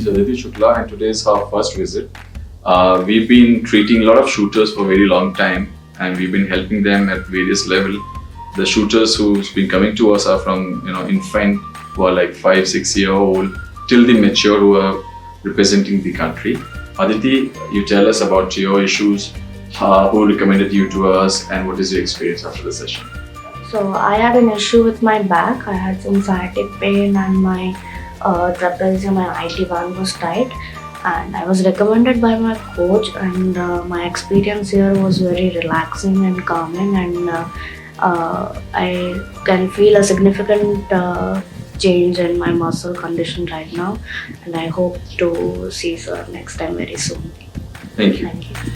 is Aditi Shukla, and today is our first visit. We've been treating a lot of shooters for a very long time, and we've been helping them at various level. The shooters who's been coming to us are from infant who are like 5-6 year old till the mature who are representing the country. Aditi, you tell us about your issues, who recommended you to us, and what is your experience after the session? So I had an issue with my back. I had some sciatic pain and my trapezium and IT1 was tight. And I was recommended by my coach, and my experience here was very relaxing and calming, and I can feel a significant change in my muscle condition right now, and I hope to see sir next time very soon. Thank you. Thank you.